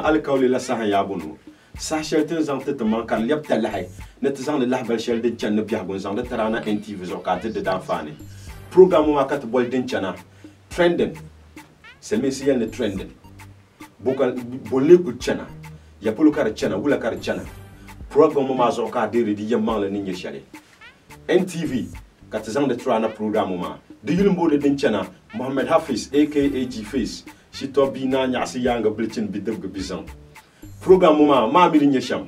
alkawli la sahan yabunu sa sheltin zang te man kan lep talahay net zang le lahbal shel de chan ne biagun zang de tarana NTV zo ka te de dan fani programme ma kat bol den chana trending c'est messiel ne trending bokal bolle ku chana ya pulu kar chana wula kar chana programme ma zo ka de di yamman le ninye shale NTV kat zang de trana programme ma de yulmbo de den chana Mohamed Hafiz aka G-Face si to bina nyasi yanga blichin bideb ge bizan programme ma mi ni sham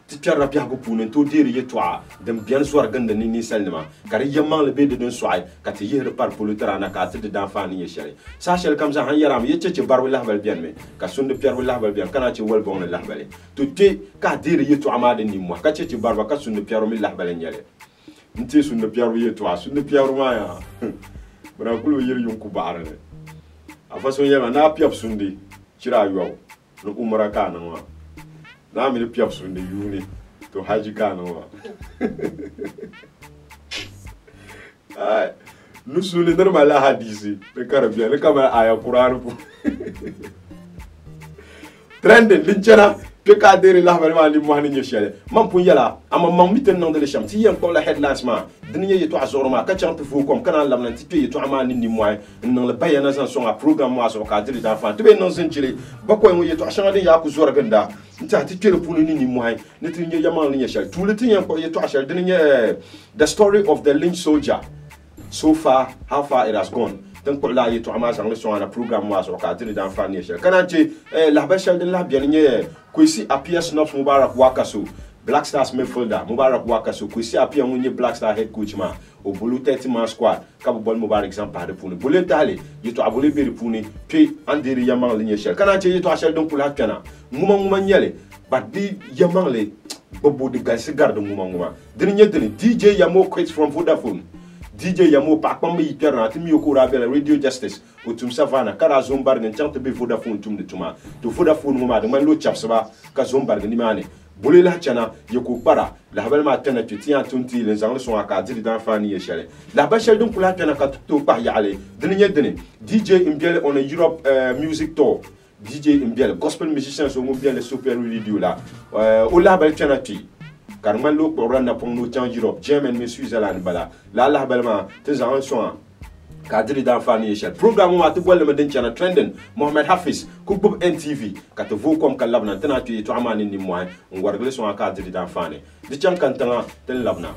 ti pierre rabia go punen to diri ye toa dem bien soir ganda ni selma kar yamman le bede den soay kat yere par polutara na ka te de d'enfant ni shari sa shel kam sa han yaram ye che bar wallah bal bien me ka sunde pierre wallah bal bien kana ci wol bon la bale to te ka diri ye to amade ni mo ka che bar ba ka sunde pierre mi la bale nyale nti sunde pierre ye toa sunde pierre ma ya bra kulu yere yonku baarane a façon yema na piap sunde cira yow no umra kana wa na mi piap sunde yuni to haji kana wa ay nu sunde normal la hadisi le karabia le kama aya qur'an bu trending linchana pe ka dere la ma li mo hanin yeshale man pun yala ama man miten nan de sham ti yan ko la headlines ma diniye yeto azorma ka chante fu kom kana lamna ti pe yeto amani ni moy nan la bayana san son a programme mo aso ka diri d'enfant to be non senchile bako en yeto achanga de ya ku zor ganda nta ti kele punu ni moy ne ti nye yaman ni yeshale tout le ti yan ko yeto achal diniye the story of the lynch soldier so far how far it has gone dan ko la yeto amasa ngol son a programme mo aso ka diri d'enfant ni yeshale kana ti la bachal de la bien nye ko ici APS Nobs Mubarak Wakaso Black Stars midfielder Mubarak Wakaso ko ici APS ngunye Black Star head coach ma o bulu 30 man squad ka bo bol Mubarak exemple de pour bolu tale yeto abole beri pour ni puis andiri yaman ligne shel kana ti yeto achel donc pour la kana nguma nyele ba di yaman le bobo de gal garde nguma deni DJ Yamo quits from Vodafone DJ Yamo pa pamba yiterna timi yokura bela Radio Justice o tum savana kara zombar ngen chante be Vodafone tum de tuma to Vodafone nguma de man lo chapsaba ka zombar ni mane bolé la chana yoko para la habel ma tana tuti en tunti les angles sont à cadre dans fani yeshale la bachel donc pour la tana ka to pa yale deni DJ Imbiel on a Europe music tour DJ Imbiel gospel musicians sont bien les super radio là o la bel tana ti car man lo ko randa pon no chan Europe German me Switzerland bala la habel ma tes angles sont cadre d'enfant yeshal programme ma to bolle ma den chana trending Mohamed Hafiz ku bub NTV ka to vo comme kalabna tana tu to amani ni moy ngwargle son cadre d'enfant di chan kan tanga ten labna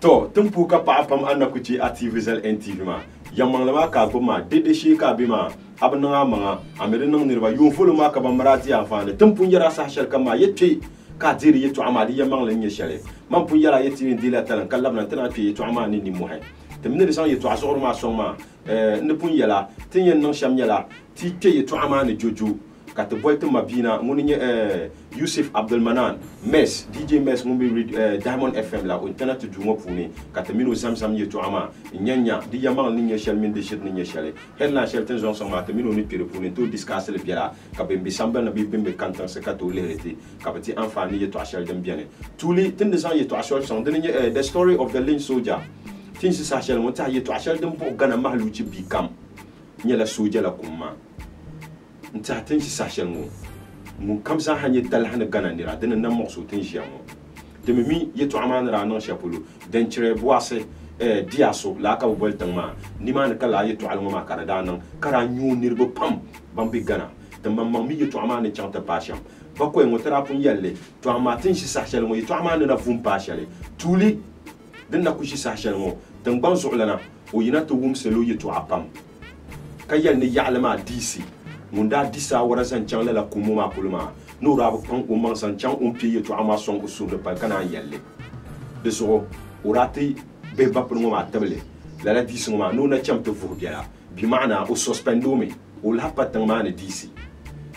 to tumpu ka pa pam anakuchi ativizel NTV ma yamang lama ka buma dede shi ka bima abna ma amere nang nirba yun fulu ma ka bamrati afane tumpu yara sa shal kama yeti ka diri yetu amali yamang lenye shale man pu yara yeti ndila talan kallamna tana pi yetu amani ni muhay temne san yetu asor ma soma ne pun yala tinyen nang sham yala ti ke yetu amani jojo kat boyte mabina ngoni Yusuf Abdelmanan Mes DJ Mes ngumbi Diamond FM la internet du ngo puni kat mino zamzam yetu ama nyanya di yamal ni nyeshel min de shit ni nyeshele herna shelten zon sama kat mino ni pire puni to discuss le biara ka bembe samba na bembe kantan se kato lerete ka beti enfant ni yetu ashel dem bien tous les tinde zan yetu ashel son de the story of the lynch soldier tin si sa shel monta yetu ashel dem bo gana mahlu ci bikam nyela soldier la kuma nta tin si sa shel mo mun kam sa hanye dal hana gana ndira dana na mo so tin jiamo de mi yetu amana ra non chapulu den chere boase diaso la ka bo tangma ni man kala yetu alma ma kara danan kara nyu nirbo pam bambi gana de mamma mi yetu amana chanta pasham bako en wotara pun yalle to amatin si sa shel mo yetu amana na vum pashale tuli den na ku si sa shel mo dan ban so lana o yina to wum selo yetu apam kayal ni ya'lama disi munda disa wara san chang la kumuma kuluma no rabu kan umman san chang umpi yetu ama son usul de pa kana yalle de so urati be bapun ma table la disi ma no na cham to fu biala bi maana o suspendome o la patang ma ne disi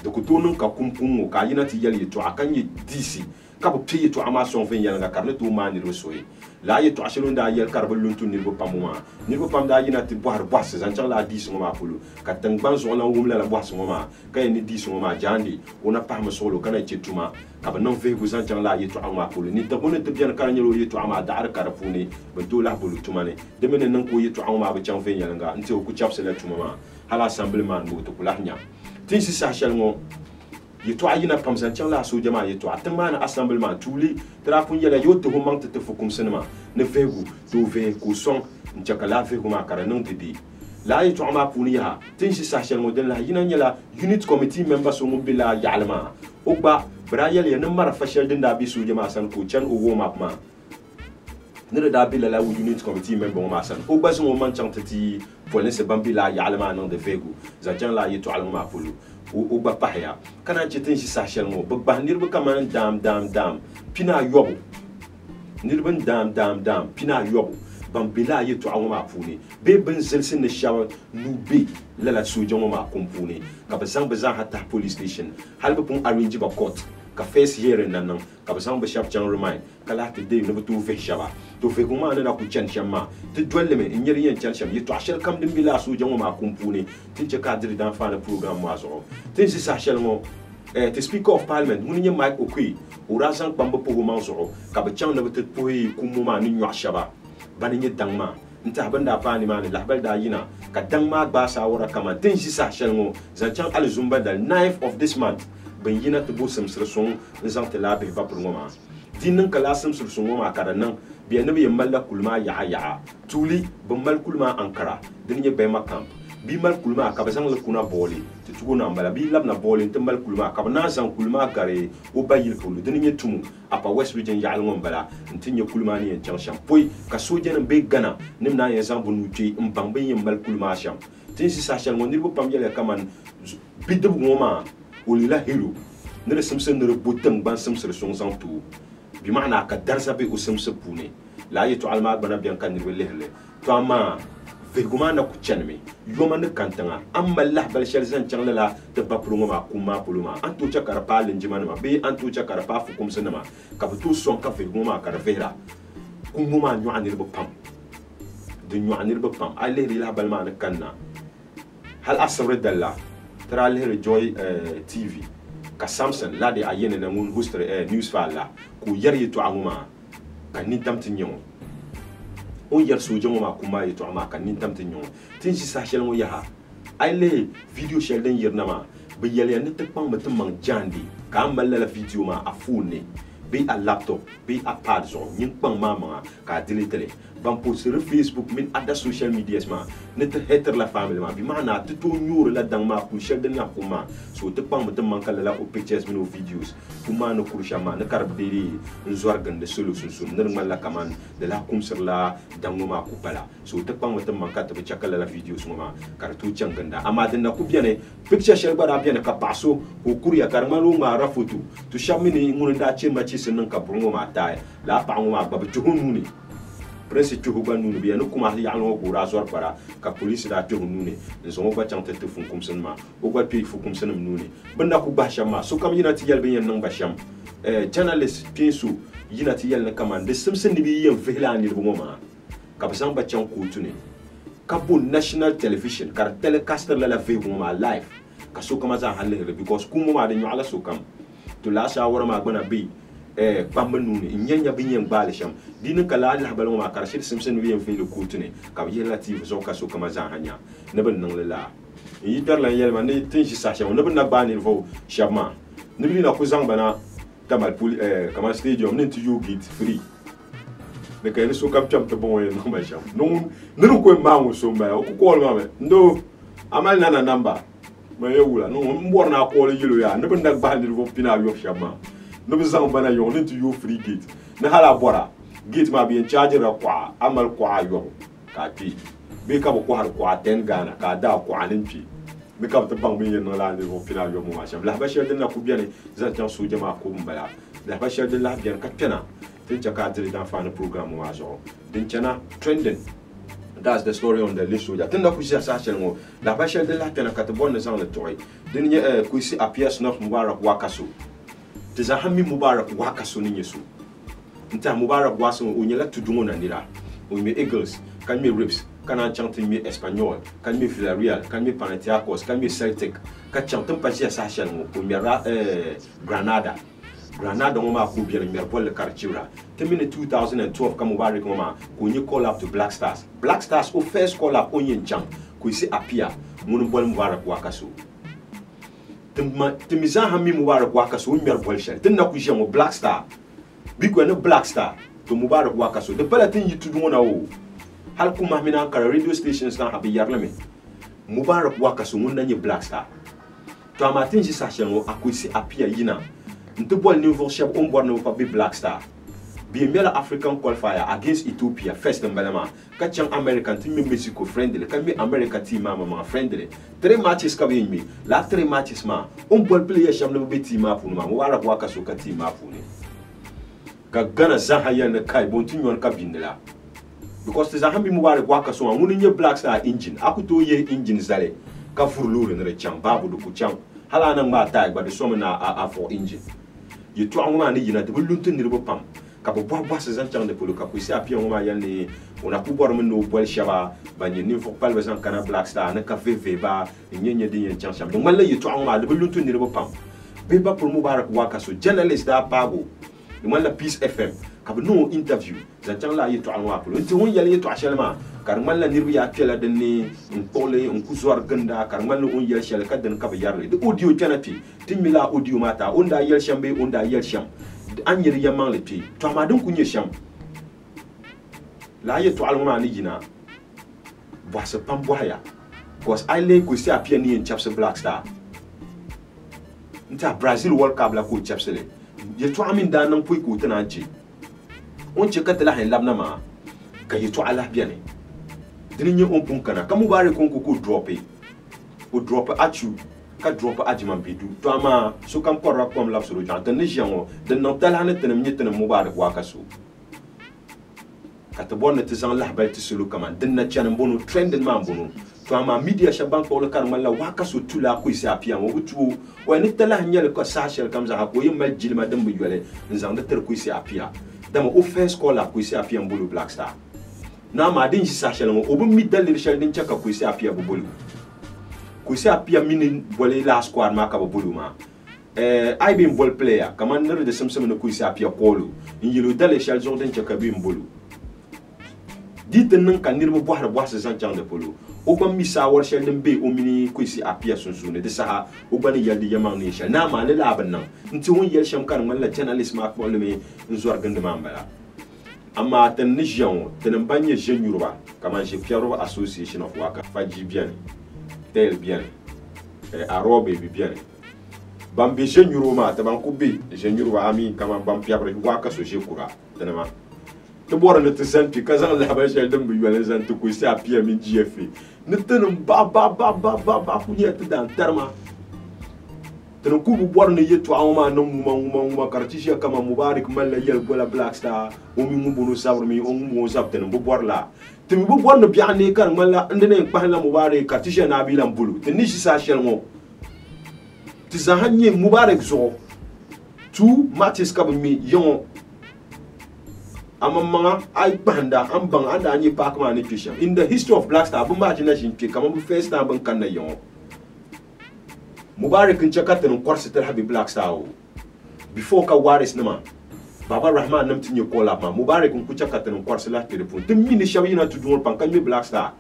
de ko to nun ka kumpungo ka yina ti yali to akan yi disi ka bo piye to ama son fen yalla karne to ma ni rosoy la yi to ashelon da yel karbal luntu ni bo pamuma ni bo pam da yina ti boar boas zan chang la disi ngoma pulu ka tang ban so la wumla la boas ngoma ka ni disi ngoma jandi ona pam solo kana chetuma ka ba non fe go zan chang la yi to ama pulu ni to bono to bien kan nyelo yi to ama da ar karapuni ba to la bulu tumane de menen nan ko yi to ama ba chang fen yalla nga nti ko chapse la tumama hala assemblement mo to kula nya tin si sa shel ngo yito ayina pam zan chang la so jama yito atama na assemblement tuli tra pun yela yoto ho mangte te fokum sinema ne vegu to ve ko son nchakala ve ko makara non didi la yito ama puni ya tin si sa shel ngo den la yina nyela unit committee member so mo bila yalma ogba brayel ya ne mara fashel den da bi so jama san ko chan o wo mapma ne da bila la unit committee member mo masan ogba so mo man chang tati police bambila yalma non de vegu za chan la yito alma pulu o ba pahya kana chetin si sashel ngo ba nirba kaman dam pina yobo nirba dam pina yobo ban bila yi to awma puni be ben zelsin ne shawa nubi lala sojo ma kompuni ka bazan hatta police station halba pun arrange ba court ka face hearing nan ka bazan ba sharp channel remind kala te de no to fe shaba to fe kuma na ku chan shama te dolle me nyeri yen chan sham yi to ashel kam dim bila sojo ma kompuni tin che cadre dan fa na programme mo azo tin si sashel ngo te speaker of parliament mun nye Mike Okwi urazan kwamba po ma zo ka ba chan na te po yi kumu ma ni nyu shaba bani nye dangma nta banda pa ni mani lahbal da yina ka dangma ba sa wora kama tin si sashel ngo zan chan al zumba dal 9th of this month ben yina to bo samsir song zan te la be ba pour ngoma dinin kala samsir song ngoma kada nan biya nabi yamalla kulma ya tuli ban mal kulma ankara din ye be makam bi mal kulma ka bazan la kuna boli ti tuguna mbala bi labna boli tin mal kulma ka na zan kulma gare o bayil kulu din ye tumu apa west region ya alngom bala tin ye kulma ni en cham poi ka soje nan be gana nim na ye zan bunu ti mbang be ye mal kulma sham tin si sa shal ngondir bo pam yele kaman bidub ngoma olila helu ne samsen ne botam ban samsir song zan tu bi maana ka darsa be o samse pune la yeto alma bana bian kan ni lehle to ama veguma na kuchanme yoma ne kantanga amma lah bal shal zan changla la te bapru ma kuma puluma antu chakara pa lenjima ma be antu chakara pa fukum sanama ka butu son ka veguma ka vera kumuma nyu anir bo pam de nyu anir bo pam ale ri la bal ma ne kanna hal asr dalla tara le joy tv ka samson la de ayene na ngun hustre news fala ku yar yeto amuma kan ni tamti nyon o yar sojo ma kuma yeto ama kan ni tamti nyon tin si sa shel mo ya ale video shel den yirna ma be yele ne te pang mutum mang jandi ka malla la video ma afune be a laptop be a pad zo nyin pang ma ka delete ban post sur Facebook min ada social media ma ne te hater la family ma bi mana te to nyur la dang ma ku shel den na kuma so te pang mutum man kala la o pictures min o videos kuma no kurusha ma ne karab deri nzwar gande solution sun ne man la kaman de la kum sur la dang ma ku pala so te pang mutum man ka te chakala la videos ma kar tu changanda ama den na ku biane picture shel bara biane ka paso ko kuriya karmalo ma rafutu to shamini ngunda chema sinin ka burungo ma tay la pa ngo ma ba tuhunu ni presse tuhuba nunu biya no kuma ya no gura zor para ka police da tuhunu ni nzo ngo ba chante te fun kum sen ma o gwa pi fu kum sen nuni banda ku ba shama so kam yina ti yel ben nan ba sham journalist pinsu yina ti yel na kama de simsen ni bi yen vela ni bo ma ka ba san ba chan ku tuni ka bo national television ka telecaster la ve bo ma live ka so kama za halle because kuma ma de nyu ala so kam to la sha wara ma gbana bi pamba nuni nyanya bi nyem bale sham dinin kala Allah balo ma karashir simsen wi en fili kutune ka bi relative zo ka so kama za hanya ne ban nan la yi dar la yel ma ne tin shi sa sham ne ban na bani vo shama ne bi na ku zang bana tamal pul kama stadium ne to you get free ne ka ne so kam cham to bon en no ma sham no ne ko ma ngo so ma ko ko ma me ndo amal nana number ma yewula no mborna ko le yilo ya ne ban na bani vo pina yo shama no bizang bana yon into you free gate na hala bora gate ma bi en charge ra kwa amal kwa yo ka pi be ka ko har kwa 10 Ghana ka da kwa nin pi be ka to bang bi no la ni vo final yo mo ma sham la ba shel den na ku biane za tan so jama ko mbala la ba shel den la biane ka pena tin cha ka diri dan fa na programme mo ajo din chana trending That's the story on the list. Tenda kusia sa chelmo. La bachel de la tena katbon zan le toy. Denye kuisi apias nof Mubarak wakaso. Teza hami Mubarak wakaso ni yesu. Nta Mubarak waso onyela tudungo na nira. Onyme Eagles, kan me Rips, kan chante me Espanyol, kan me Villarreal, kan me Panathinaikos, kan me Celtic, ka chante pasia sa chelmo. Onyera Granada. Granada ngoma ko bien merbol le Carchira. Terminé 2012 comme Mubarak ngoma ko nyi call up to Black Stars. Black Stars au first call up onyen jam ko isi apia mun bol Mubarak wakaso. Temiza hami Mubarak wakaso merbol shel. Tenna ku jamo Black Star. Bi ko ne Black Star to Mubarak wakaso. De palatin yitu ngona o. Hal ku mahmina ka radio stations na habi yarlame. Mubarak wakaso mun nanye Black Star. To amatin ji sa chengo akwisi apia yina. Nte bol niveau chef on board no be Black Star. Be mela African qualifier against Ethiopia first in Balama. Kachang American team Mexico friendly. Can be America team mama friendly. 3 matches ka be me. La 3 matches ma. On bol player sham no be team apu ma. Wara waka so ka team apu ni. Ka Ghana Zahaya na kai bon team yon ka bindela. Because the Zahambi Mubarak waka so nguni nye Black Star engine. Akuto ye engine zale. Ka furlure ne chang babu du ku chang. Hala na ma tag ba de so na a for engine. You to ngoma ni yina de buluntu ni rebo pam ka bo bo se zan chang de polo ka ku si apia ngoma yanni ona ku bor men no bol shaba ba ni fo pal ba zan kana Black Star na ka vv ba nyenye de yen chang sham donc man la you to ngoma de buluntu ni rebo pam be ba pour Mubarak waka so journalist da pago man la Peace FM ka no interview zan chang la you to ngoma polo nti won yale you to shelma kar man la nirbi ya tela de ni pole on ku zor ganda kar man la on yel shel ka den ka ba yarle de audio janati timila audio mata onda yel shambe onda yel sham anyir yaman le pi to amadun kunye sham la ye to alma ni jina bo se pam boya cause I le ko si apia ni en chapse Black Star nta Brazil World Cup la ko chapse le ye to amin da nan pui ko tana ji on che katala hen labna ma ka ye to ala biane dinin ye on pun kana ka Mubarak ko dropper o drop achu ka drop ajiman bidu to ama so kam korra kom lab suru jan tan jiango den no talane tenem nyetene Mubarak wakaso ka to bonne te zan lahba te sulu kama den na chana bono trending man bono to ama media shaban ko le karma la wakaso tula ko isi apia mo butu wa ni tala nyel ko sashel kam za ko yemal jilma dem bu yole nzang de ter ko isi apia dama o first call ko isi apia mbulu Black Star na ma din ji sashel mo obu mi dalir shel din chaka ko isi apia bu bulu kuisi apia mini bole la squad ma ka bulu ma I been ball player kaman nere de semsem no kuisi apia kolu injilo dale shal jordan chaka bi mbulu dit nan kan nirbo bohar bohar san chang de polo o ba mi sa war shal dem be o mini kuisi apia sunsune de sa o ba ni yaldi yaman ni shal na ma le la ban nan nti won yel sham kan man la journalist ma ko le me nzor gande ma mbala amma tan ni jean tan banye jean yuruba kaman je Pierre Association of Waka faji bien tel bien arobe bi bien bambe jenyuruma ta ban kubbi jenyuruma ami kama bam piabre waka so je kura tanama to bora ne tsanti kazan la ba shel dum bi wala zan to ko si apia mi gfa ne tanum ba ku yet dan terma tan ku bu bor ne yetu awma no muma kartisha kama Mubarak malla yel gola Black Star o mi ngubunu sawrmi o ngumo sabten bu bor la timi bu bon no biane kan mala ndene pahla Mubarak kartisha na bilan bulu te nishi sa shelmo ti zahanye Mubarak zo tu matches ka mi yon amama ay banda am bang anda ni pak ma ni kisha in the history of Black Star bu match na shin ke kama bu first time ban kan na yon Mubarak in chakatan kwarsi tel habi Black Star before ka waris nama Baba Rahman nam tinyo call up ma Mubarak kun chakatan kwarsi la telefon te mini shawi na tu dor pan kan mi Black Star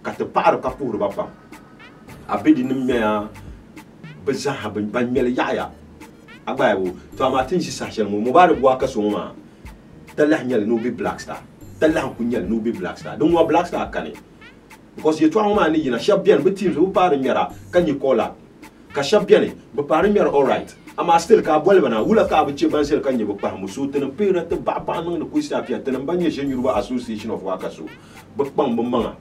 ka te par ka pour ba pam abedi nim me bezaha ban mel yaya abayo to amatin si sachel Mubarak wa ka so ma talah nyal no bi Black Star talah kun nyal no bi Black Star don wa Black Star kane because you to ma ni na shab bien be teams bu par nyara kan you call up ka shab bien be par nyara all right ama still ka bolba na wula ka be che ban sel kan you be pa musu ten pera te ba ba no ku sta pia ten ban ye Yoruba Association of Wakaso be pam be manga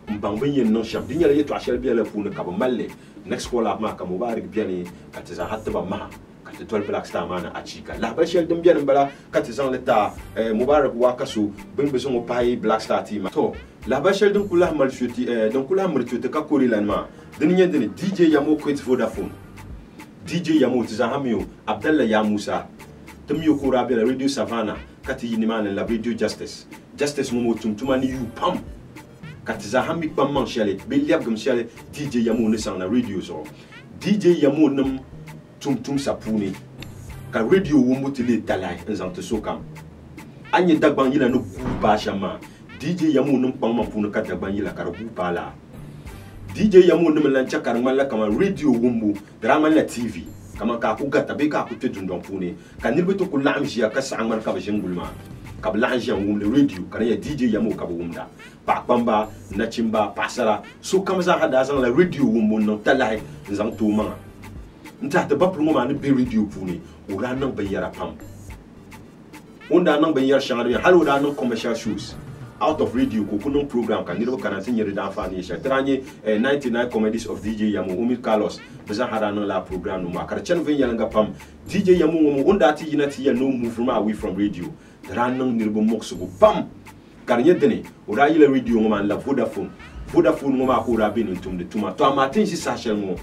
mbang ben yen no shab di nyala ye to ashel bien la fu ne ka be malle next call up ma ka Mubarak bien ka te za hatta ba ma te tol Black Star mana achika la ba shel dum bien bala ka te zan leta Mubarak Wakaso ben bezo mo pai Black Star team to la bachel donc kula malchuti donc kula malchuti ka kori lanma deni DJ Yamo kwet Vodafone DJ Yamo tizahamio Abdallah ya Musa tumio kura bela Radio Savannah kati yinimana la Radio Justice momo tumtumani yu pam kati zahami pam manchale beliab gam chale DJ Yamo ne sang na radio so DJ Yamo nam tum sapuni ka radio womo tele talai nzante sokam anye dagban yila no kuba shama DJ Yamo nam pam mampuna ka dagban yila karabu pala DJ Yamo nam lancha karmala kama radio womo drama la TV kama ka ku gata be ka ku tedundon puni ka nirbe to ku lamji ka sangman ka bajengulma ka blanji wum le radio kana ya DJ Yamo ka wumda pa kwamba na chimba pasara so kama za hada zan la radio womo no talai zan to ma nta ta bapru mo man be radio puni ura nan bayara pam onda nan bayar shangari hal ura nan commercial shoes out of radio ko kuno program kan nirbo kan tin yere dan fa ni sha tranye 99 comedies of DJ Yamo Umir Carlos beza hada nan la program no makar chen ven yanga pam DJ Yamo mo onda ti yinati ya no move from away from radio ran nan nirbo moksu pam kan yedene ura yile radio mo man la Vodafone mo ma ko ra bin tum de tuma to amatin si sa shel mo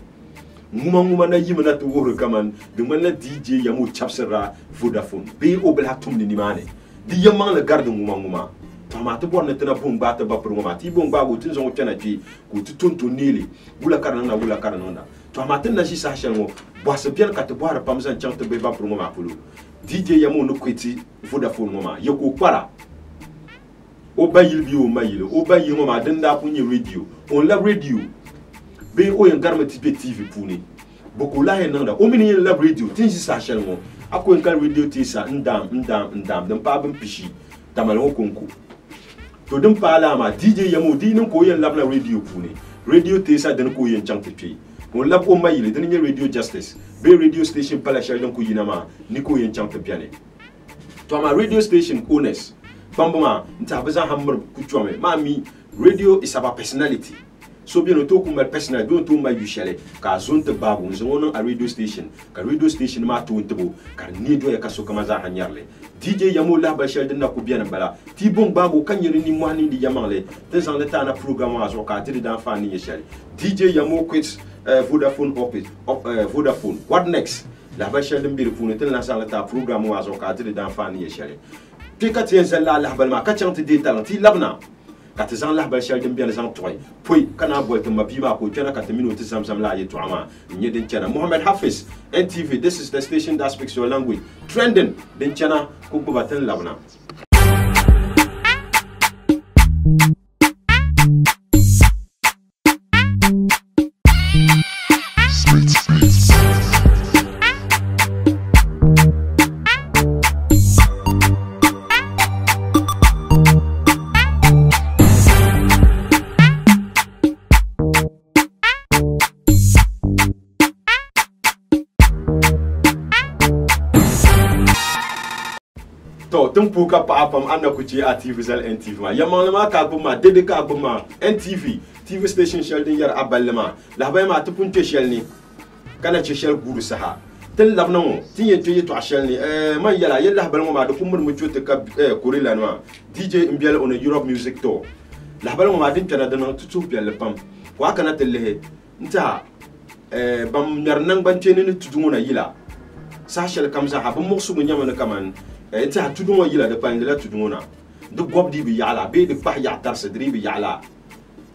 nguma na yima na to woro kaman de man la DJ Yamo chapsera Vodafone be obla tum ni mane di yamang la garde nguma tamate bon na tena bon bata ba pro mati bon ba go tinzo tena ti ko tutuntu nili wula karana tamate na shi sa shelmo bo se bien ka te boara pamzan chante be ba pro ma pulu DJ Yamo no kweti Vodafone mama yeko kwara o bayil bi o mayilo o bayil mama denda punye radio on la radio be o yen garma tipe TV puni boko la he nanda o mini la radio tinzi sa shelmo ako en kan radio tisa ndam dem pa bam pishi tamalo konko to dum pala ma DJ Yamo di nan ko yen lab la radio puni radio tisa den ko yen chante pi on lab o mayile den yen Radio Justice be radio station pala sha den ko yinama ni ko yen chante piane to ma radio station owners bambama nta baza hammer kuchome mami radio is about personality so bien to kuma personal don to ma yushale ka zonte babu nzono a radio station ma to ntebo ka ni do ya kaso kama za hanyarle DJ Yamo la ba shel na ku bien bala ti bon babu kan yiri ni mwani di yamanle te zan le ta na programme azo ka ti dan fa ni yeshale DJ Yamo quits Vodafone office Vodafone what next la ba shel mbir fune te na sa le ta programme azo ka ti dan fa ni yeshale ti ka ti zalla la bal ma ka chante de talenti labna katizan la bashal dem bien zan toy poi kana bolte mabima ko tena katamino tizamzam la yetu ama nyeden chana Mohammed Hafiz NTV. This is the station that speaks your language trending den chana ko batan labna Tumpuka pa apam anna kuchi a TV zal NTV ma yamanama ka buma dede ka buma NTV TV station shell din yar aballama la bay ma tupunte shell ni kana che shell guru saha tel labna mo tinye toye to shell ni man yala yalla balmo ma do kumur mu jote ka korila no DJ Mbiel on Europe Music Tour la balmo ma din tana dana tutu pial pam wa kana telle nta bam nyar nang ban tene ni tudu na yila sa shell kamza ha bum moksu nyama na kaman ta tudungo yila de pandela tudungona de gobdi bi yala be de bah ya tar sedri bi yala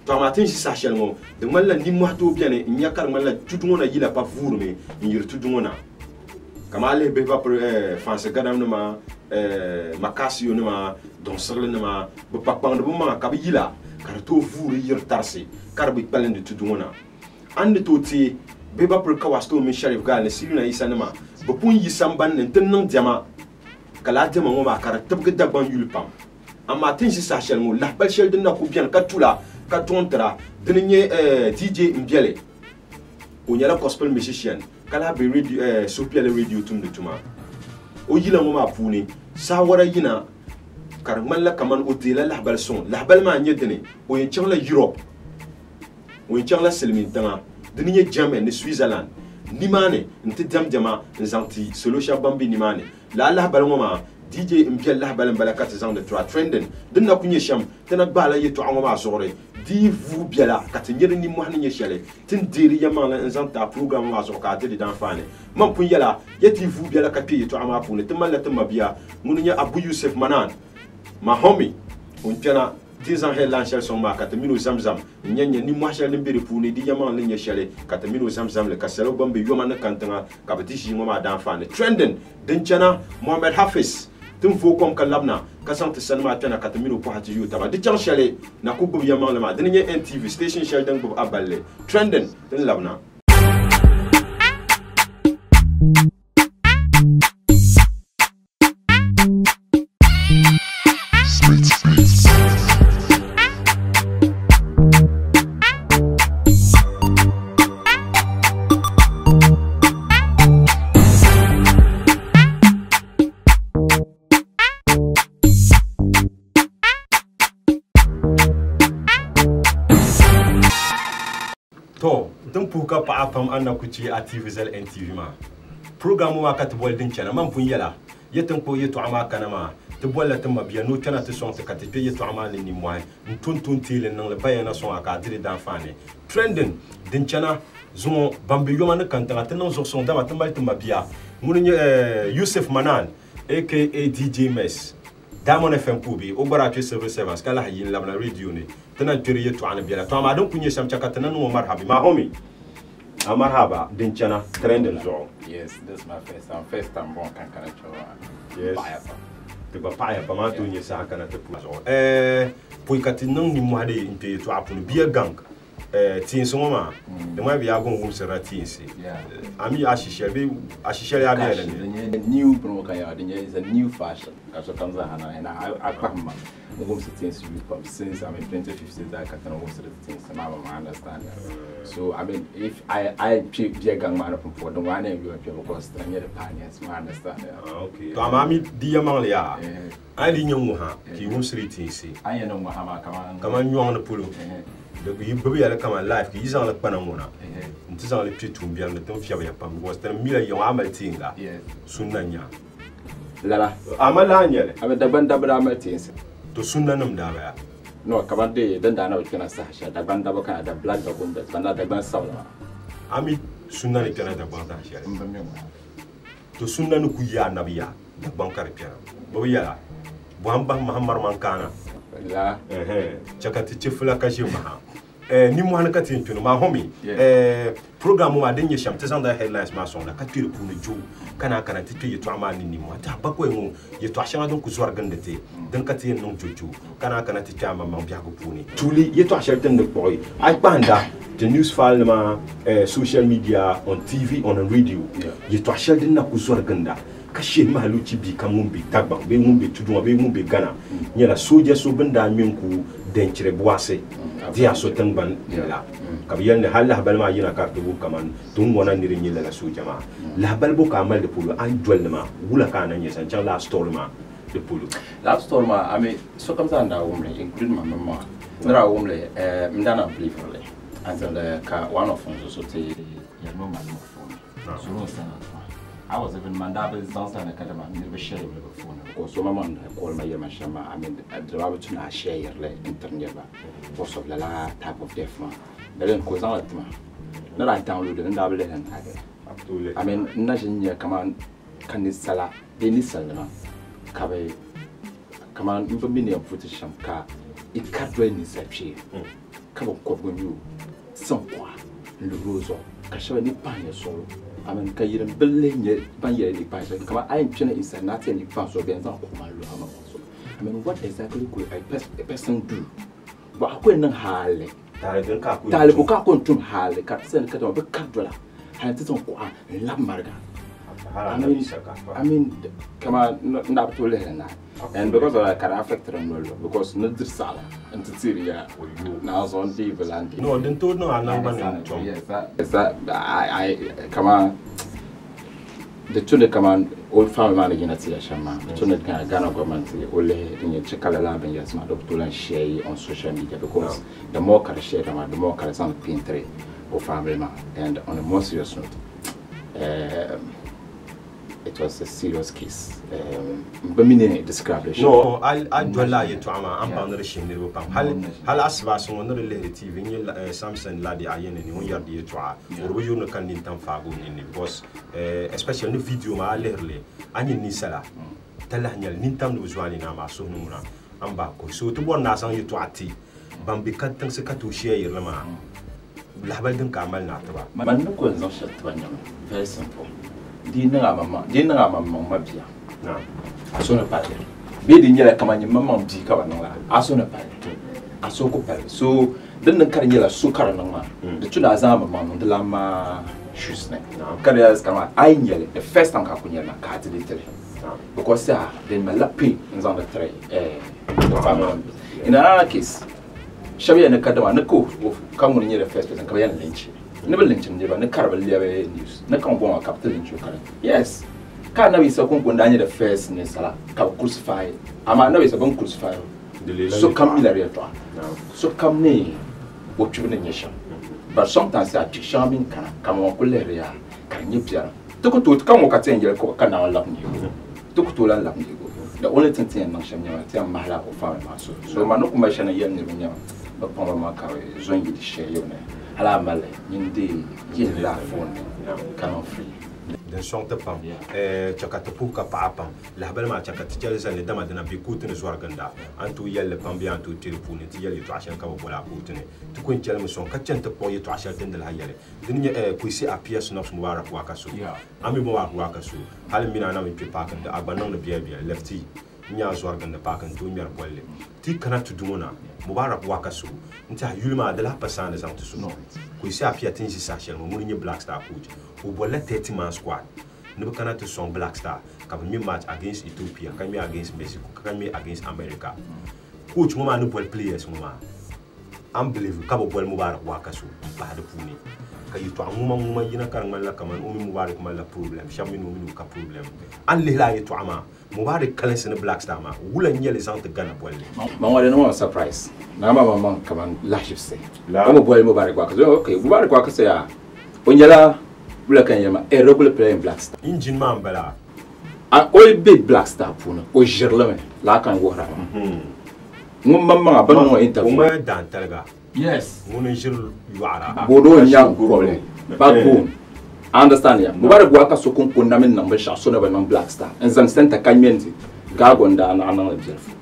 to matin si sa shelmo de malla ni mo to biane nyakar malla tudungona yila pa vurme yir tudungona kama le be ba fanse gadam ma makasio ma don serle ma be papang de ma ka bi yila kar to vur yir tarse kar bi palen de tudungona ande to ti be ba per kawasto mi sharif gal ne siluna isa ma be pun yi samban ne tenang jama kala tema ngoma kara tabga daban yulpam amma tin si sa shel mo la bal shel dinna ku bien ka tula ka tontra dinye DJ Mbiele o nyala gospel musician kala be radio sopiale radio tum de tuma o yila ngoma puni sa wara yina kar malla kaman o tela la bal son la bal ma nyedene o yen changla Europe o yen changla selmin tanga dinye Germany ni Switzerland nimane nti jama nzanti solo shabambi nimane la Allah balngoma DJ mbialla balan balakati zang de trois trending dinna kunye sham tana bala yeto angoma zore di vous biala kat nyere ni mo hanin yeshale tin diri yama la nzanta programme ma zo ka de dan fane man pun yala yeti vous biala ka yeto ama pun te malla te mabia munya Abu Yusuf Manan ma homie on tiana 10 ans helan shel son ma kat mino zamzam nyanya ni mo shel mbiri pun di yama la yeshale kat mino zamzam le kaselo bombe yoma na kantanga ka betishi mo ma dan fane trending din tiana Mohamed Hafiz tum fo kom kalabna kasante sanma tana katamino po hati yuta ba di chang shale na kubu yamang lama dinye NTV station shale dang bu aballe trending din labna to dan puka pa apam anna kuci a TVZL NTV ma programme ma kat bol din chana man pun yala yetan ko yeto ama kana ma te bolla te mabia no chana te son te kat pe yeto ama ni moy ntun tele nan le bayana son aka dire dan fane trending din chana zumo bambe yoma na kanta te nan zo son dama te mal te mabia mun Yusuf Manan aka DJ Mess Diamond FM Kubi Obara tu service kala hayin labna radio ne tana jori yeto ana biala to ma don kunye sam chakata nan mo marhabi ma homi marhaba din chana trending zo yes this is my first time bon kan kana chowa yes te papaya pa ma to nye sa kana te puzo poi katinon ni mo hade inte to apunu bia gang tin so ma de ma bia gon gum sera tin si ami ashishe ya bia ne new promo kan ya de is a new fashion kaso kanza hana and I pamma gum se tin si since I mean 2015 that kan gum se tin si ma understand so I mean if I bia gang man from for the one you because stranya the pioneers ma understand okay to amami diamant le ya ali nyu ha ki gum se tin si ayeno ma ha kama nyu na pulu donc il peut y aller comme en live qui ils ont le panamona ils ont les petits tombes le temps fiable ya pam was tan mila yo amal tinga sunna nya lala amala nya abe daban amal tinga to sunna nam da ba no kamar de dan da na kana sa sha daban kana da black da gunda banda daban sauna ami sunna ne kana da banda sha to sunna nu ku ya nabiya da bankar piano bo ya bo hamba muhammad man kana la chakati chifula kashima ni mo hanaka tin tuno ma homi programme ma denye sham tezanda headlines ma son la katire pour ne jo kana tito yeto amani ni mo ta bako mo yeto ashama donc zuwar gandete dan kati non jojo kana tito ama ma biya ko puni tuli yeto ashal tan de boy ay banda the news file ma social media on TV on radio yeto ashal din na ku zuwar ganda kashe mahaluci bi kamun bi tagba be mun bi tuduma be mun bi gana nyala soja so banda min ku dencire boase dia so tangban la kabiyan ne halla bal ma yina kartu kaman tun wona ni rin la soja ma la bal bo kamal de pulu an jolma wula kana nye san chan la store ma de pulu la store ma ame so comme ça nda wumle include ma mama ndra wumle mdana believe le until the one of us so te ya no man mo so no sana I was even mandaba Zansan Academy, never sharing with the phone. Because so, my mom called my Yamashama. I mean, the rabbit to not share internet for of la type of deaf man. But then, cause I not I downloaded and double it and I mean, Najin command can this sala, they need salama. Cabe command information footage car. It can't do any sepsi. Come up with you. Some quoi, Luroso, Kashani Panya solo. I mean, can you believe it? Come on, I'm trying to inside nothing. So, I mean, what exactly could a person do? But I couldn't hardly. Talibuka control hardly, cut send cut of a cardula. And it's on love marga. I mean, come on, not to let her. And because I can affect her, because not the salad and the Syria now on table and no, then told no, I'm not. Yes, that I come on. The tune come on, old family man again at Shama. The tune can Ghana government, Ole in your Chicala lab and yes, my doctor and share on social media because the more can share, the more can sound pintre or family man. And on a more serious note, it was a serious case. But me describe it. No, I do la ye to ama am pan reshin ne pam. Hal asba so no le TV ni Samson la di ayene ni on yardi ye to a. Or yo no kan din tan fago ni boss especially no video ma lerle ani ni sala. Tala nyal nin tam no zwali na ma so no na amba ko so to bon na san ye to ati. Bambi kan tan se ka to share ye ma. Lahbal din kamal na ta ba. Man no ko zan shat ba nyam. Very simple. Dina mama mabia na aso na pale be di nyela kama mama mbi ka ba la aso na pale aso ko pale so den nan kar nyela so kar nan ma de tuna za mama no de la ma shusne kar ya kama ai nyele the first time ka kunyela ka ti de tele because den ma la pe nzan de tre in another case shabiya ne kadama ne ko kan mun nyela first person ka ba yan lynch never lynch never ne carbon news ne kan bon capital lynch yes can na bisa kun kunda the first ne sala ka crucify ama na bisa kun crucify so come in area to so come ne o tube ne nyesha but sometimes I pick shamin kana kama wa kuleria kan nyepia to ko to kan wo ka tenje ko kana la ni to ko to la ni the only thing na shamnya ti amala ko fa ma so manoko mashana yem ne nya ba pamba makawe zongi di share yo ne ala male nyindi yela phone canon free den sonte pam chakata puka papa la habal ma chakata jalsa ne dama dana bi kutune zwar ganda antu yelle pam bi antu telefone ti yelle to ashan ka bola kutune to kun jalma son ka canta po ye to ashan den dal hayale din ye kuisi apias nofs mubarak wakasu ami mubarak wakasu hal mina na mi pa kan da abanon biya lefty nya zwar ganda pa kan to mer bolle ti kana to dumona mubarak wakasu nta yulma de la pasane zan to suno kuisi apia tin si sachel mo munye Black Star coach o bolle 30 man squad no kana to son Black Star ka me match against Ethiopia ka me against Mexico ka me against America coach mo ma no ball players mo ma unbelievable ka bol mubarak wakasu ba da puni ka yito amuma yina kan malla kaman umi mubarak malla problem shaminu minu ka problem an lehla yito ama mubarak kalens na Black Star ma wula nyele sant gana bolle ma wale no surprise na mama kaman laship say mo boy mubarak wakasu okay mubarak wakasu ya onyala wula kan yema a regular player in Black Star engine man bala a all big Black Star puna o jerlame la kan wo hara mama ban no interview o ma dan talga yes mun jir yuara bodo nyang problem backbone understand ya mubarak wakasu kun kunna min nan basha so na ban Black Star en zan center kanyenti ga gonda na anan observe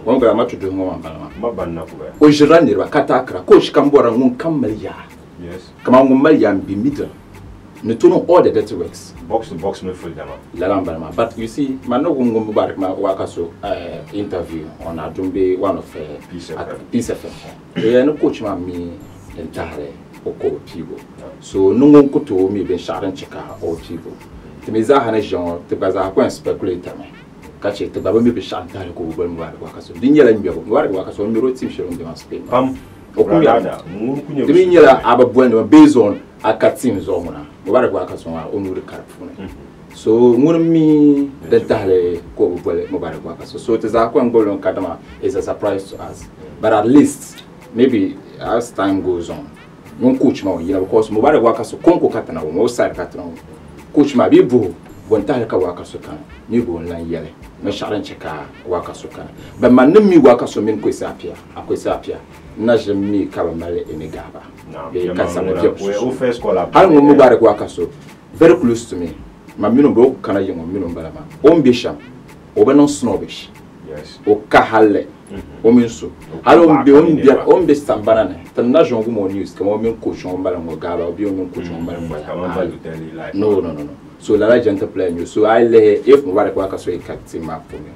won ga matu do ngoma balama mabanna ko ba o jirani ba katakra coach kambora ngun kamaliya yes kama ngun maliya bi middle ne tono all the dirty works box to box me full dama la balama but you see mano ngun mubarak ma wakasu interview on Adumbe one of Peace FM no coach ma mi entare oko pigo so nungun kuto mi ben sharan chika o pigo timiza hana jon te baza ko speculate me kache te baba mi be shantare ko bol mubarak wakaso dinyela mbiego mubarak wakaso mi ro team shiro ndema Spain pam okumya diminyela ababwende based on akatim zomuna mubarak wakaso wa onuri karfuna so ngurmi de tale ko bol mubarak wakaso so te za ko ngolon kadama is a surprise to us but at least maybe as time goes on mon coach ma yina because mubarak wakaso konko katana wo side katana coach ma bibu bonta ka wakaso kan ni go lan yele me sharan cheka wakaso kan ba man mi wakaso min ko sapia akwesa apia na jemi ka ba male enegaba e ka sa we o first call up hal mubarak wakaso very close to me ma mino bro kana yengo mino balama on bisham obenon snobbish yes o kahale o minso halo on be sambana ne tanna jongu mo news kama min coach on bala mo gaba obi on coach on bala mo no so la gente play you so I lay if mubarak wakaso e captain map for me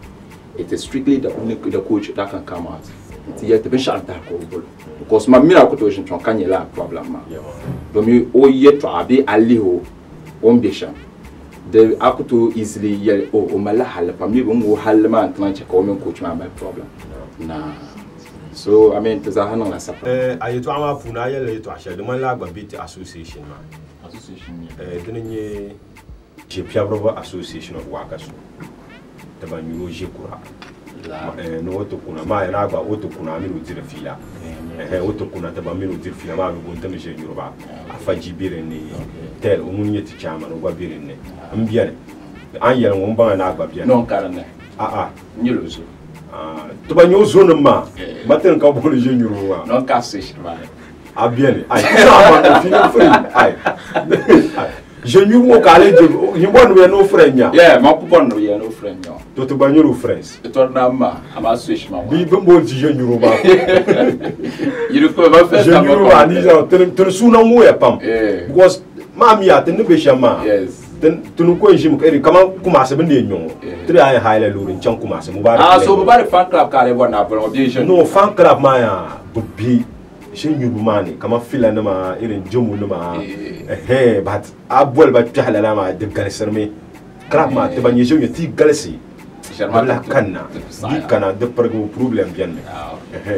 it is strictly the coach that can come out it's yet be shot that ko because ma mina ko to shin kan yela problem ma do mi o yet to abi aliho on be sham the akuto easily yet o mala hal pa mi bo halma tan che ko min coach ma problem na so I mean to zahana na sapa ayeto ama puna yele to ashe de man la gba bit association ma dinenye je piabro association of wakaso de ba nyuro je kura no woto kuna ma na gba woto kuna mi no dire fila woto kuna de ba mi no dire fila ma go ntame je yoruba afaji bire ni tel omunye ti chama no gba bire ni mbiane an yɛl ŋun baŋa na gba biɛni non karinli nyɛlo zo ti ba nyɛ zo nim maa ba tin ka boli ʒe nyuri maa non ka switch maa a biɛni ai fi ni firi ai ʒe nyuri ŋo ka ale je yimbo nim yɛ n'o firi nya ma pupɔ nim yɛ n'o firi nya to ti gba nyuri friends to na ma a ma switch ma bi bin boli ti ʒe nyuri maa yiri ko ba fɛ ʒe nyuri maa ni ʒe tin suuna ŋo yɛ pam because maa mi a tin ni bɛ shɛm maa tunu ko jim eri kama kumase bende nyongo tri ay hayla luri chan kumase mubarak so mubarak fan club kale bona bon objection no fan club ma ya bubi shin yubu mani kama fila na ma irin jumu na ma but abol ba tahla la ma de galsermi club ma te banye jonyo ti galsi la kanna di kana de pergo problem bien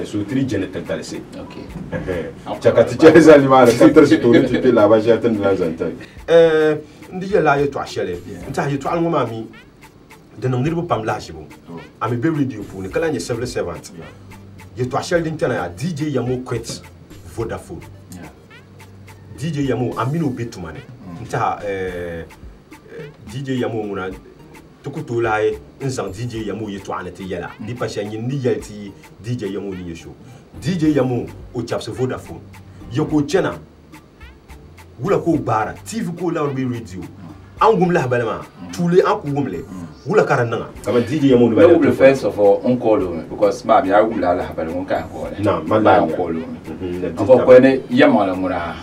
so tri jene te galsi okay chakati cheza li mara titre si to ti la ba jatan la zantai ndi la yeto ashele nta yeto almo mami de no nirbo pam lajibo ami be radio fu ne kala nye civil servant yeto ashele din tana ya DJ Yamo quit Vodafone DJ Yamo amino betumane nta DJ Yamo muna tukuto lae nzang DJ Yamo yeto anete yela di pa sha ni yelti DJ Yamo ni yesho DJ Yamo o chapse Vodafone yoko chena wula ko bara TV ko la bi radio an gumla balama tule an ku gumle wula karannga kama DJ Yamo ba the first of all on call because ma bi a gumla la balama kan ko na mala call ko ko ne yamala mura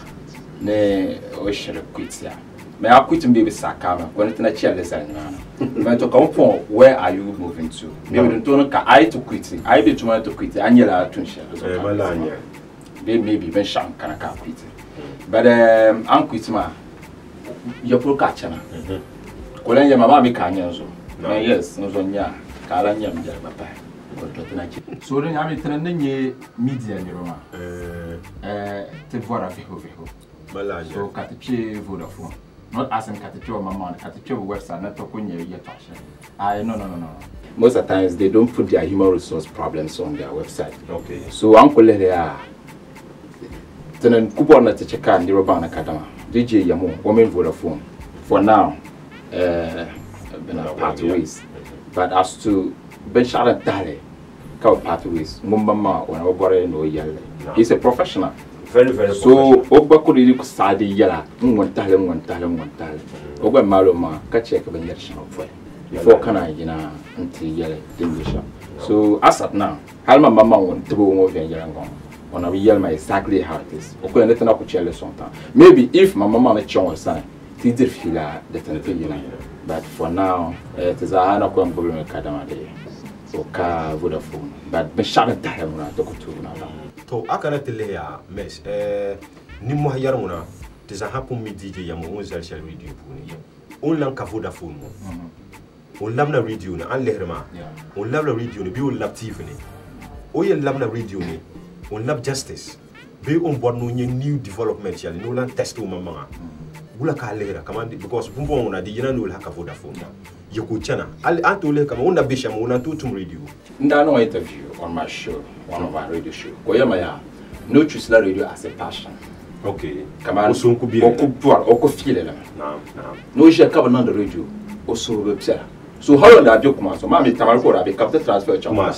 ne o shere kwitia me a kwitim be sakama ko ne tana chia lesson na me to come from where are you moving to me we don't ka I to quit I be to quit anyela to share mala anya maybe ben shan kana ka quit but an quit ma your pro catcher ko len yama ma mi ka nya zo yes no zo nya ka la nya mi jara papa ko to na chi so ren ami tren nye media ni roma te voir avec mala anya so ka te pie Vodafone not asking ka te pie mama ka te pie website na to ko nye ye to share no most of the times they don't put their human resource problems on their website okay so uncle they are tenen kupon na cheka ndiro bana kadama DJ Yamo women Vodafone for now been pathways but as to ben shara tale ka pathways mumma wana obore no yelle he's a professional very so ogba ko ri ko sadi yala ngon tale ogba maloma ka check ben yersha fo before kana yina nti yelle dingisha so as at now halma mama won tibo mo ven yala ngon on a real exactly how it is. Okay, let's not put your son time. Maybe if my mama met you on sign, she did feel definitely but for now, it is a hard problem with Kadama Day. So, Vodafone. But me shall tell him to go to now. To Akanatelea, Miss, Nimo Yaruna, it is a happy me DJ Yamo shall radio. Only Vodafone. On Lamna radio, and Lerma. On Lamna radio, be on Lap Tiffany. Oh, you Lamna radio. On love justice be on board no new development yali no land test mama wula ka lera command because bumbo on di yina no la ka Vodafone yoko chana al antole kama on be shama on to radio ndano interview on my show one of my radio show koyama ya no choose la radio as a passion okay kama osonku bi oko file la na no je ka na the radio oso website so how on that joke so mama tamal ko rabe captain transfer chama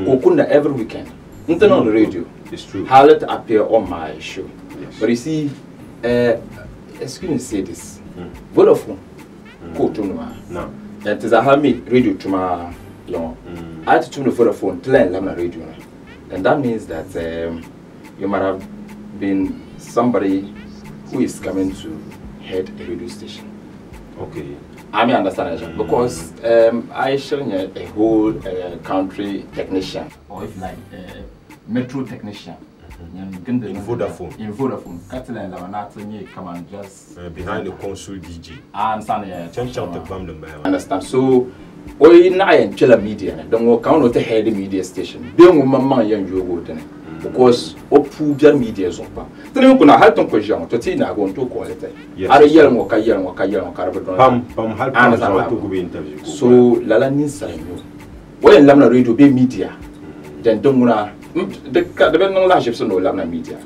okunda every weekend Internet on the radio. It's true. How let appear on my show. Yes. But you see, excuse me say this. Vodafone. Go to no. That is a hammy radio to my I had to tune the Vodafone to learn Lamna radio. And that means that you might have been somebody who is coming to head a radio station. Okay. I mean, understand that because I showing a whole country technician, or if like metro technician, in Vodafone. In Vodafone, Catalan Lavanata, come and just behind the console DJ. I understand. So, we now in Chela Media, don't work out to head the media station. Don't want my young you go because Opuja media is open. Then you can have to question to Tina going to quality. Are young or Pam help interview. So Lala needs when Lamna radio be media, then don't wanna the no large no Lamna media.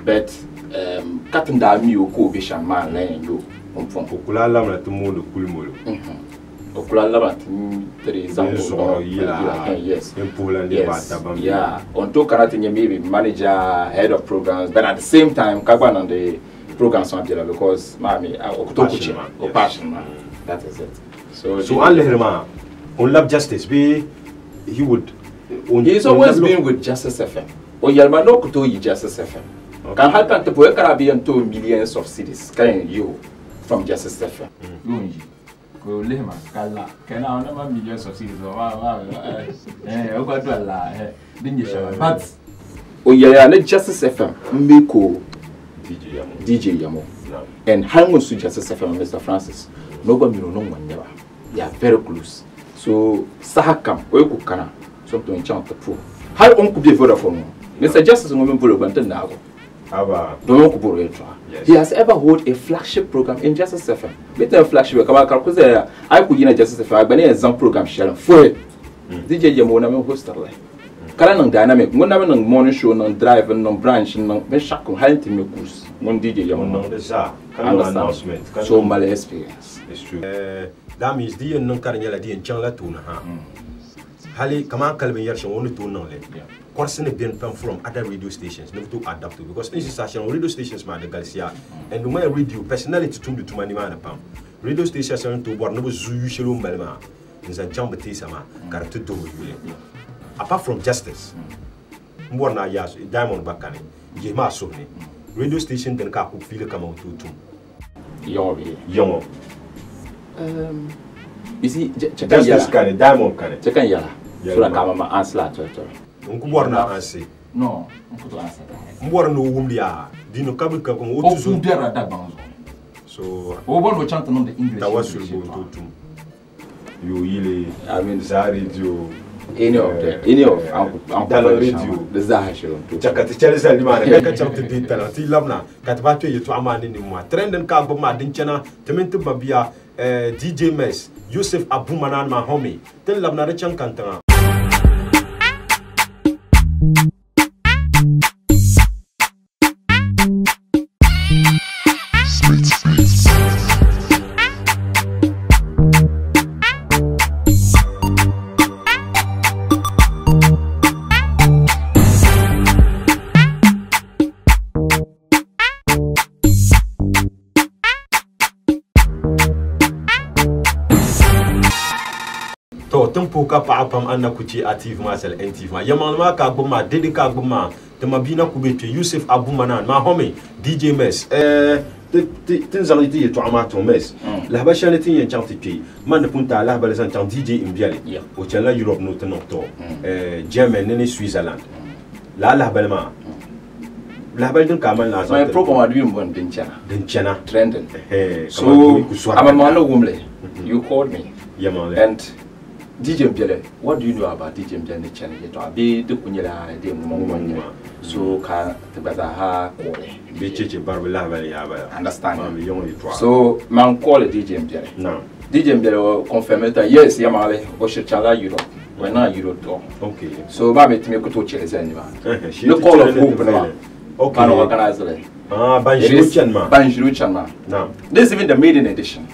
But Captain Dami ko be shaman laying you from Okula Lamna to Molo Kulmolo. okula laba 3 example yes in Poland yes yeah on to karate maybe manager head of programs but at the same time kagban on the programs on because mami okutokuchi or passion man that is it so Alherma on Love Justice be he would he's always been with Justice FM o yalma no kuto yi Justice FM kan hakan to boy karabian to millions of cities kan you from Justice FM yonji ko lehma kala kana ona ma millions of cities o kwa dwala dinje shaba but o yaya na Justice FM mbeko DJ Yamo and Hangon su Justice FM Mr. Francis nobody no one never they are very close so sahakam o ku kana something chant to how on could be Vodafone Mr. Justice ngombe polo bantan na ako aba don't ku boro etwa he has ever hold a flagship program in Justice FM better flagship kama kalkuze I could in Justice FM agbani exam program share for DJ Yamo na me hostel like kala nang dynamic ngona me nang morning show nang drive nang branch nang me shako halti me course mon DJ Yamo no the announcement so my experience it's true that means the non karanyala di enchangla tuna ha hali kama kalben yarshan wonu tuna le course ne bien from other radio stations no to adapt to because this is station radio stations ma de Galicia and no my radio personality to mani ma na pam radio stations to bor no zu shelo mbalma nza chambe tisama karatu do yule apart from Justice mbona ya Diamond bakane je ma so ne radio station den ka ku feel kama ututum yo you see Justice kane Diamond kane chekan yala sura kama ma ansla to nku borna anse no nku to anse mbor no wumlia dino kabu ka ko otuzo o dera da banzo so o bon chant non de English tawasul go ututum yo yile I mean radio any of radio the zahashiro chakati chalisa limana ka chapte di talati lamna katbatu yetu amani ni mwa trenden ka bo ma dinchana tementu babia DJ Mess Yusuf Abumanan ma homie ten lamna re chankantanga tempo ka pa pam anna kuchi ative ma sel entive ma yaman ma ka gboma dedi ka gboma te mabina kubetwe Yusuf Abumanan ma homie DJ Mess tin zaniti yeto amato Mess la ba chane tin yen chanti pi man punta la ba les chan DJ imbiale o chala Europe no te nokto Germany ne Switzerland la ba ma la ba din kaman la my program adu mbon din chana trending so I'm a man of woman you called me and DJ Mbiele, what do you know about DJ Mbiele channel? You know, be the kunyela de mongwanya. So ka tebata ha kole. Be cheche barbela vali aba. Understand? So man call DJ Mbiele. No. DJ Mbiele confirm that yes, yamale o shechala Europe. We're not Europe though. Okay. So ba me timi kuto chele zani ba. No call of hope na. Okay. Man organize le. Banjiru Chanma. Banjiru Chanma. No. This is even the maiden edition.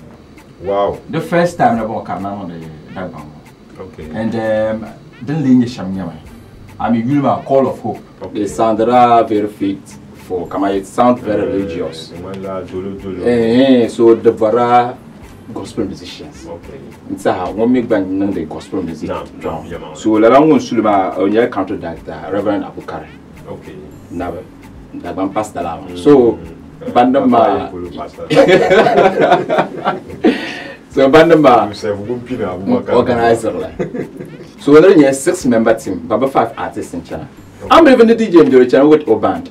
Wow. The first time I bought Karnam on the Dagbang. Okay. And then Lingy Shamyama. I mean, you a call of hope. Okay. They sound very fit for Kama. It sounds very religious. So the Vara gospel musicians. Okay. It's a one make band the gospel music. No. So Larangun Sulima on your country director, Reverend Abukari. Okay. Never. That one passed along. So Bandama. So Bandama organizer like. So we're in a 6-member team, but 5 artists in China. I'm even the DJ in the channel with O band.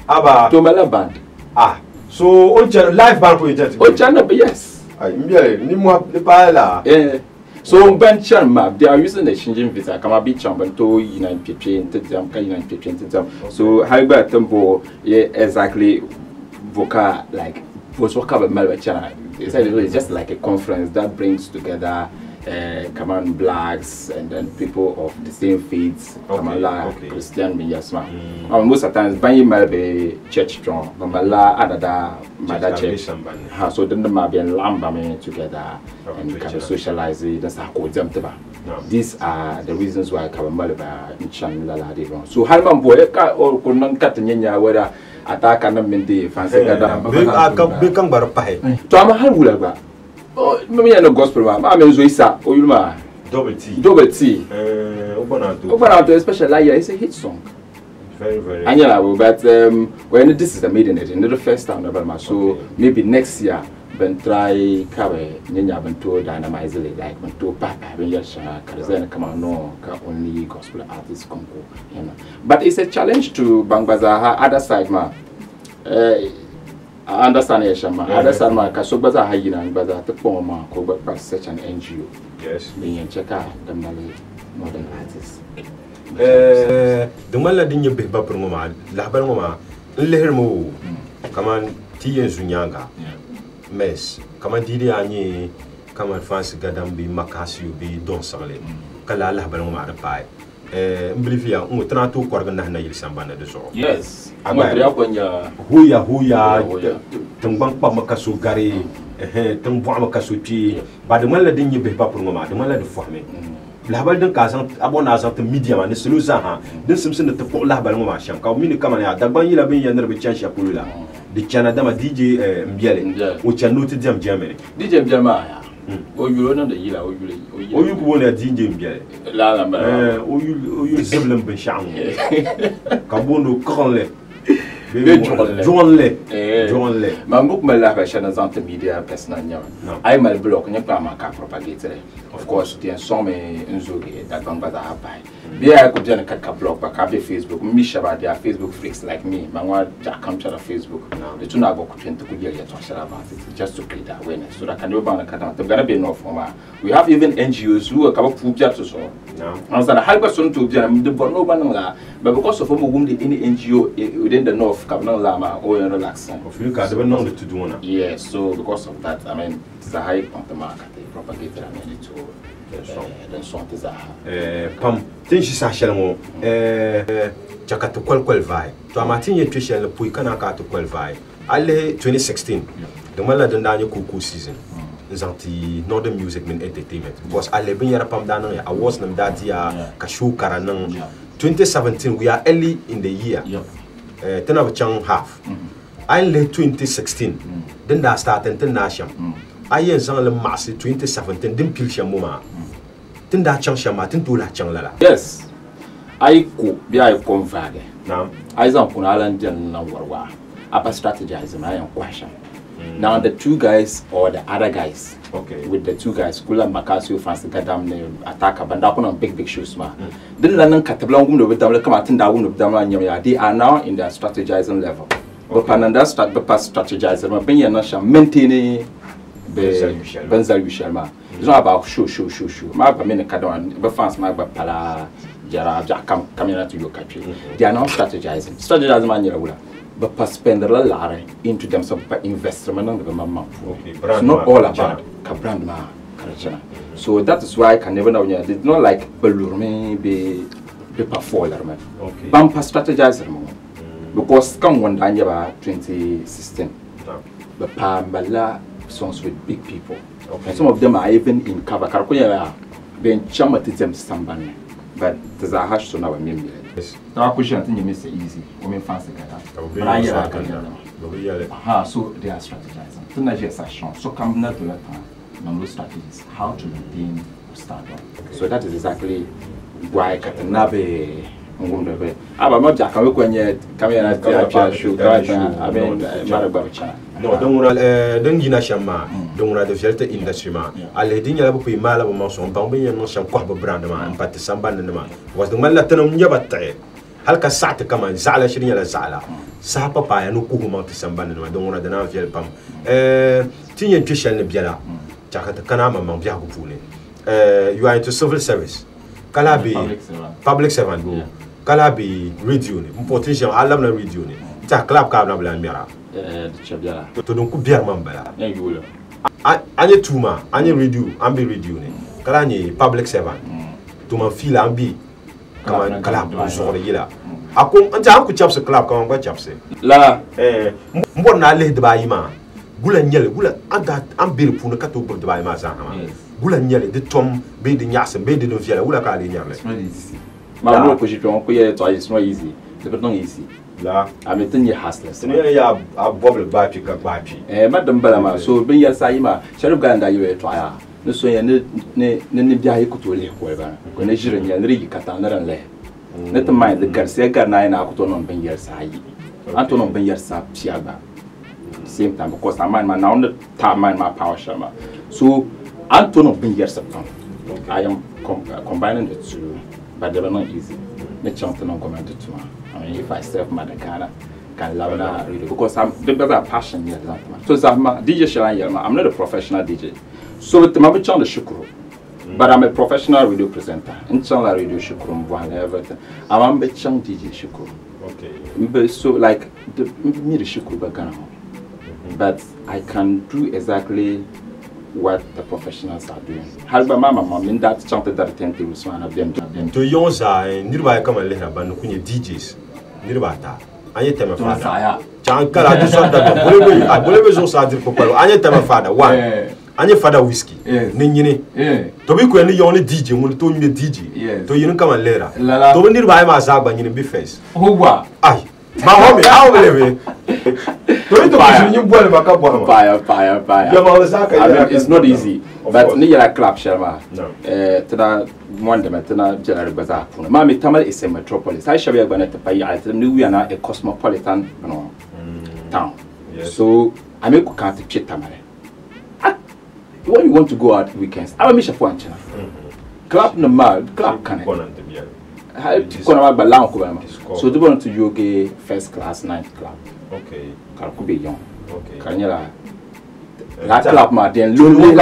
Aba Tomela band. Ah, so on channel live band for you. On channel, yes. Yeah. So band channel they are using the changing visa. Kama be champion to United People. So how about tempo? Yeah, exactly. Vocal like was what cover Melbourne channel. It's just like a conference that brings together come on, blacks and then people of the same faiths, come on, Christian, yes, man. Most of the times, when you might be church strong, but another mother church, so then the might be lambing together and kind of socialize it. That's how them to. These are the reasons why Kabambaliba in Chanla did wrong. So Halman Boyka or could not cut in whether attack and Mindi fancy become Barpai. Tama Halulaga. Oh, maybe no gospel. I mean, Zoisa, Oyuma. Double T. Obanato, especially it's a hit song. Very. And yeah, but when this is the maiden it, the first time ever, so maybe next year. Ben try kawe nyanya bento dynamize it like bento papa ben yasha karizena kama no ka only gospel artists konko, you know. But it's a challenge to Bangbaza other side ma. I understand yasha ma. Other side ma ka so baza hayina baza te poma ko ba such an NGO. Yes. Being check out the Malay modern artists. The mala dinye be ba promoma la ba ngoma lehermo kaman tiyen zunyanga. Mes, comment dire ani, comment France gadambi makasio bi don sale, kala la balon ma repai. Mblivia, on trato korgana na yil sambana de so. Yes. Amadria konya huya tembang pa makasu gari, tembang makasu ti, ba de mala dinye be pa pour mama, de mala de former. La bal d'un cas abona azant media man selu za ha, den simsin de pour la balon ma cham, ka mini kamana da ban yila bin yanar bi chan shapulu la. The Canada DJ Mbiale, which are noted them Germany. DJ Mbiale, or you know the Yila, or you want a DJ Mbiale. La, or you Zebulon Bisham, Kabono Conley, John Le, my book, my life, I shall not media personal. I'm a block and your grandma propagator. Of course, the Some in Zugi that don't bother her by. There I could join a blog, but I Facebook. Misha about their Facebook freaks like me. My one Jack come to Facebook. The two now go to talk about it just to create awareness. So that can you ban a cut out. There's gonna be enough for me. We have even NGOs who are covered food jobs or so. I was at a high person to the Bono, but because of whom the any NGO within the North, Kabana Lama or relaxing. Of you guys, they know to do one. Yes, so because of that, I mean, it's a high on the market. Propagated and made to then song is Pam, things is a shell Jackato qual vai. To a Martin nutrition, the Puikanaka to qual vai. Ale 2016, the Maladandanya Kuku season. Zanti Northern Music and Entertainment. Because I live in Yarapam Dana, I was them that year, Kashu Karanang. 2017, we are early in the year. 10 of a chunk half. I late 2016, then that started international. I am the mass 2017, didn't kill Shamoma. Then that chunk Shama, didn't do that chunk. Yes, I could be a convage. Now, I am on Island and Nawarwa. Upper strategizing, I am question. Now, the two guys or the other guys, with the two guys, Kula Makasio, Francis Gadam, attack a bandapon on big shoes. Then London Catalan with them, come out in that wound of them, they are now in their strategizing level. But Pananda start the past strategizing, but being a maintaining. Benzel Michelma. It's not about show. My Cadon, but fans, my Pala, Jara, coming out to your country. They are now strategizing. Strategizing, man, but spend a lot into them some investment on the mama. It's not all about Cabrandma. So that is why I can never know. It's not like Balurme be performer. Bumper strategizer because come one day 2016. But Pambala. Songs with big people. And some of them are even in cover. Karakoya being chamatism samban. But there's a hash to now a member. Yes. Now, question I think you miss it easy. Women fancy that. So they are strategizing. So Nigeria session. So come not to let them strategies. How to maintain stardom. So that is exactly why Katanabe. But not Jack, I look when you come here and show. I mean, no, don't you know Shama? Don't rather shelter industry man. I let in your book, Mala Monson, Bambi, and some Quapo Brandman, but the Samban man was the Malatanum Yabate. Halka Sata come and Zala Shirina Zala. Sapa and Ukuma to Samban, I don't want to know Pam. Tinian Trishan Biela, Jacket Kanama, Mambiaku. You are into civil service. Calabi, public servant. Calabi, radio, potential, I love the radio. It's a club carnival and Mira. To don't could be a member. I tuma, I radio, I'm be radio. kalani public servant to man fila ambi kama club so yila akon anta an ku chapse club kama ba chapse la mbon na le de bayima gula nyele gula anda ambir puna kato bur de bayima za ma gula nyele de tom be de nyase be de no fiala gula ka le nyarle ma mo ko jipo ko ye to is not easy the not easy la ametin ye hassless ne ya a bobble ba pi ka ba pi madam balama so bin ya sayima sharif ganda ye to aya ne so ye ne bia ye kutole ko ba ko ne jiren ya ne ri kata na ran le ne to mai de garse gar na ina kuto non bin yer sayi anto non bin yer sa piaba same time because I'm man now the time my power shama so anto non bin yer sa I am combining the two but they are not easy ne chante non comment to me I mean if I serve Madakana can love na really because I'm because I passion here so DJ Shalan I'm not a professional DJ so with my channel shukuru but I'm a professional radio presenter in channel radio shukuru and everything I'm a channel DJ shukuru okay so like the me the shukuru bagana but I can do exactly what the professionals are doing. Halba mama in that chante that tente usman of them to yonza nirba kama lehra ban kunye DJs nirba ta anye tema fada chankala du sonda bolebe zo sa dir popalo anye tema fada one anye fada whiskey ni nyini to bi ko ni yoni DJ mun to nyine DJ to yin kama lehra to nirba ma sa gba nyine bi face hogwa ai ma homi awo belebe it's not easy but ni yala club sharma tana mwanda matana general bazaar puna mami tamal is a metropolis I shabe bana tapai atam ni we are a cosmopolitan town so I make ko kanti chitamare when you want to go out weekends I make for anchana club no mal club kan kona ba lan ko ba so do want to yoga first class night club okay Karkube young. Okay. Kanyala. La club ma den lulu.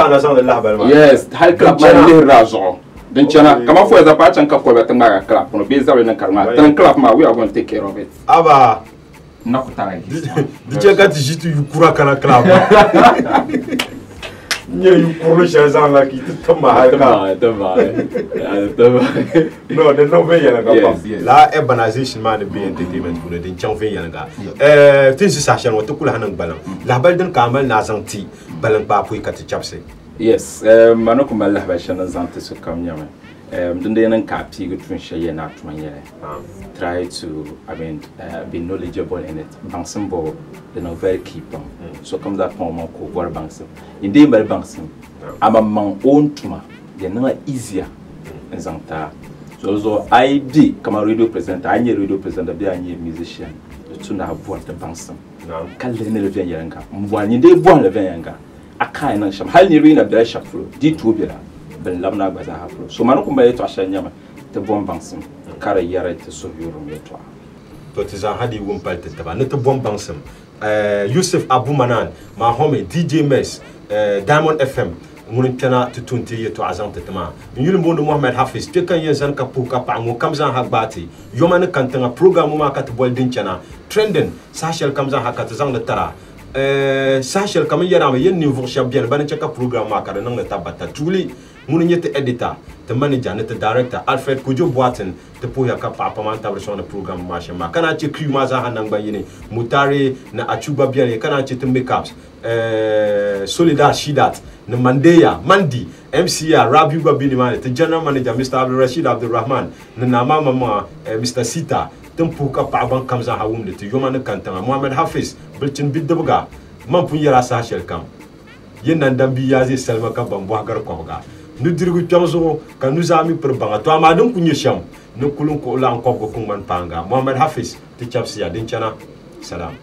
Yes, high club ma le razo. Den chana kama fo za pa chanka ko beta ma club no be zawe na karma. Tan club ma we are going to take care of it. Aba nakutara. DJ gati jitu yukura kana club. Nye yukuru shazan la ki tama haka. Tama. No, the no way yanga. La urbanization man be entertainment pour den chanfe yanga. Tin si sashan wa to kula hanan balan. La balden kamal na zanti balan ba pu ikati chapse. Yes, manoko mala ba shana zanti so kam nyame. Dende nan kapi go tun shaye na tun try to be knowledgeable in it. Banksimbo they know very key so comes that point ko war banksim inde bar banksim ama man own tuma they know easier in zanta so ID kama radio presenter anye radio presenter bi anye musician to na avoid the banksim kalle ne le vien yanga mbwanye inde bwan le vien yanga akai na sham hal ni rina bra shafro di to bira ben labna gbaza hafro so manoko mbaye to ashanyama te bon banksim kare yare te so yoro metwa to tizan hadi won palte taba ne te bon banksim Yusuf Abu Manan ma home DJ Mess Diamond FM mun tana tutunti yeto azante tama yulu mbondo Mohamed Hafiz te kan yezan ka pu ka pa mo kamzan hagbati yomane kantanga programme ma kat bol dincana trending sachel kamzan hakat zang le tara sachel kam yarama yen niveau champion ban chaka programme ma kada nang tabata tuli mun nyete editor te manager ne te director Alfred Kojo Boaten te po ya ka pa man tabrison na programme ma shema kana che crew ma za hanang ba yini mutare na achuba biale kana che te makeups Solidar Shidat na Mandeya Mandi MCA Rabiu Gabini man te general manager Mr. Abdul Rashid Abdul Rahman na mama Mr. Sita tempo ka pa ban kamza hawum de te yoma ne kantanga Mohamed Hafiz bilchin bidbuga man pun yara sa shel kam yen nan dambi yazi selma ka ban bo gar ko ga nu dirgu chamso ka nu zami per banga to ma dum kunye sham nu kulun ko la ko ko man panga Mohamed Hafiz te chapsi ya din chana salam